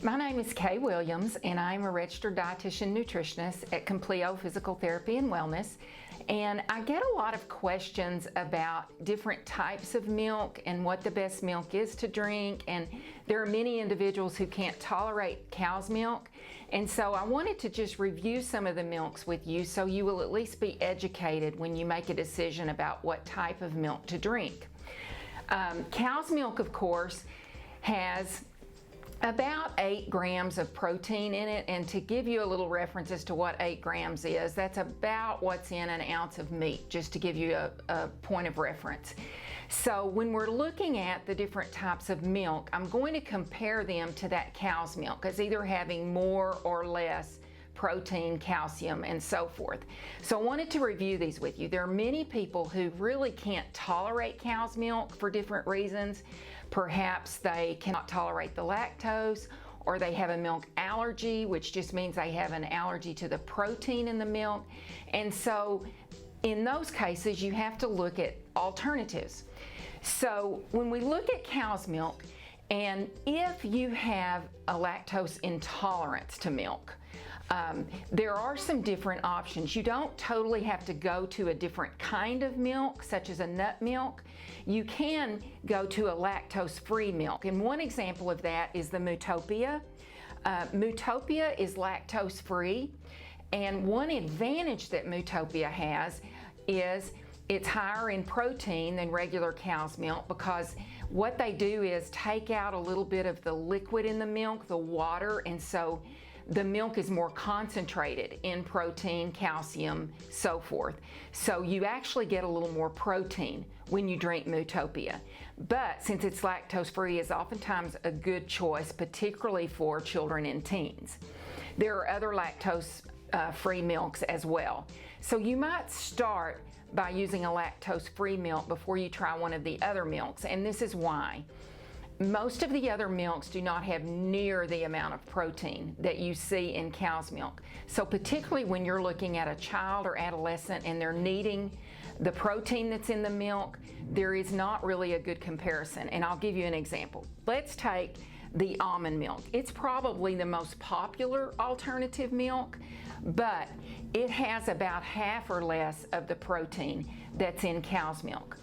My name is Kay Williams, and I'm a registered dietitian nutritionist at Compleo Physical Therapy and Wellness. And I get a lot of questions about different types of milk and what the best milk is to drink. And there are many individuals who can't tolerate cow's milk. And so I wanted to just review some of the milks with you so you will at least be educated when you make a decision about what type of milk to drink. Cow's milk, of course, has about 8 grams of protein in it, and to give you a little reference as to what 8 grams is, that's about what's in an ounce of meat, just to give you a point of reference. So when we're looking at the different types of milk, I'm going to compare them to that cow's milk as either having more or less protein, calcium, and so forth. So I wanted to review these with you. There are many people who really can't tolerate cow's milk for different reasons. Perhaps they cannot tolerate the lactose, or they have a milk allergy, which just means they have an allergy to the protein in the milk. And so in those cases, you have to look at alternatives. So when we look at cow's milk, and if you have a lactose intolerance to milk, there are some different options. You don't totally have to go to a different kind of milk, such as a nut milk. You can go to a lactose-free milk. And one example of that is the Mutopia. Mutopia is lactose-free. And one advantage that Mutopia has is it's higher in protein than regular cow's milk, because what they do is take out a little bit of the liquid in the milk, the water, and so the milk is more concentrated in protein, calcium, so forth. So you actually get a little more protein when you drink Mutopia. But since it's lactose-free, it's oftentimes a good choice, particularly for children and teens. There are other lactose-free milks as well. So you might start by using a lactose-free milk before you try one of the other milks, and this is why. Most of the other milks do not have near the amount of protein that you see in cow's milk. So particularly when you're looking at a child or adolescent and they're needing the protein that's in the milk, there is not really a good comparison. And I'll give you an example. Let's take the almond milk. It's probably the most popular alternative milk, but it has about half or less of the protein that's in cow's milk.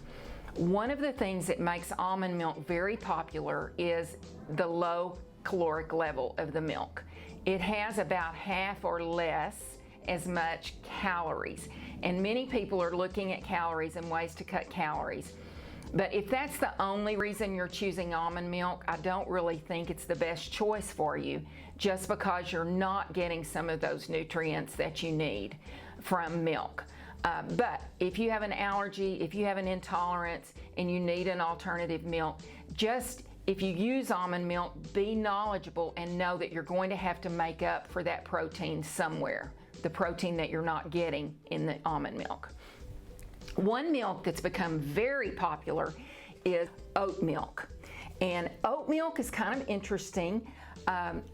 One of the things that makes almond milk very popular is the low caloric level of the milk. It has about half or less as much calories, and many people are looking at calories and ways to cut calories. But if that's the only reason you're choosing almond milk, I don't really think it's the best choice for you, just because you're not getting some of those nutrients that you need from milk. But if you have an allergy, if you have an intolerance, and you need an alternative milk, just if you use almond milk, be knowledgeable and know that you're going to have to make up for that protein somewhere, the protein that you're not getting in the almond milk. One milk that's become very popular is oat milk. And oat milk is kind of interesting,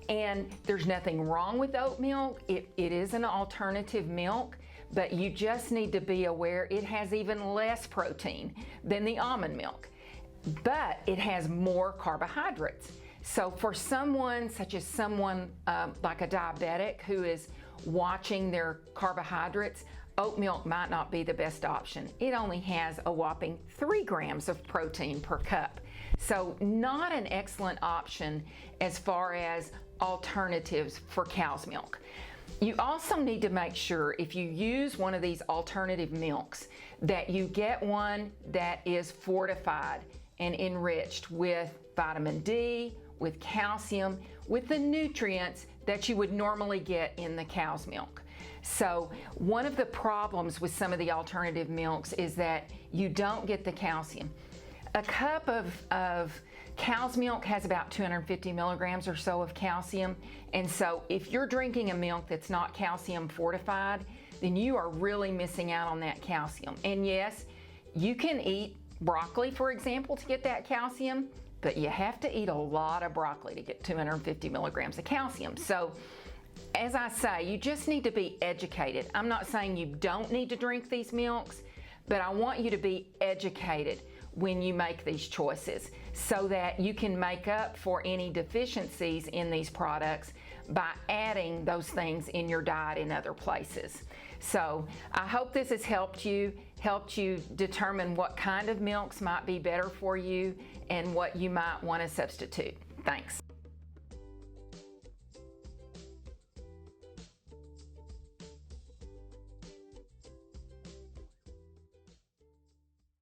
and there's nothing wrong with oat milk. It is an alternative milk, but you just need to be aware it has even less protein than the almond milk, but it has more carbohydrates. So for someone such as someone like a diabetic who is watching their carbohydrates, oat milk might not be the best option. It only has a whopping 3 grams of protein per cup. So not an excellent option as far as alternatives for cow's milk. You also need to make sure if you use one of these alternative milks that you get one that is fortified and enriched with vitamin D, with calcium, with the nutrients that you would normally get in the cow's milk. So one of the problems with some of the alternative milks is that you don't get the calcium. A cup of cow's milk has about 250 milligrams or so of calcium, and so if you're drinking a milk that's not calcium fortified, then you are really missing out on that calcium. And yes, you can eat broccoli, for example, to get that calcium, but you have to eat a lot of broccoli to get 250 milligrams of calcium. So as I say, you just need to be educated. I'm not saying you don't need to drink these milks, but I want you to be educated when you make these choices, so that you can make up for any deficiencies in these products by adding those things in your diet in other places. So I hope this has helped you determine what kind of milks might be better for you and what you might want to substitute. Thanks.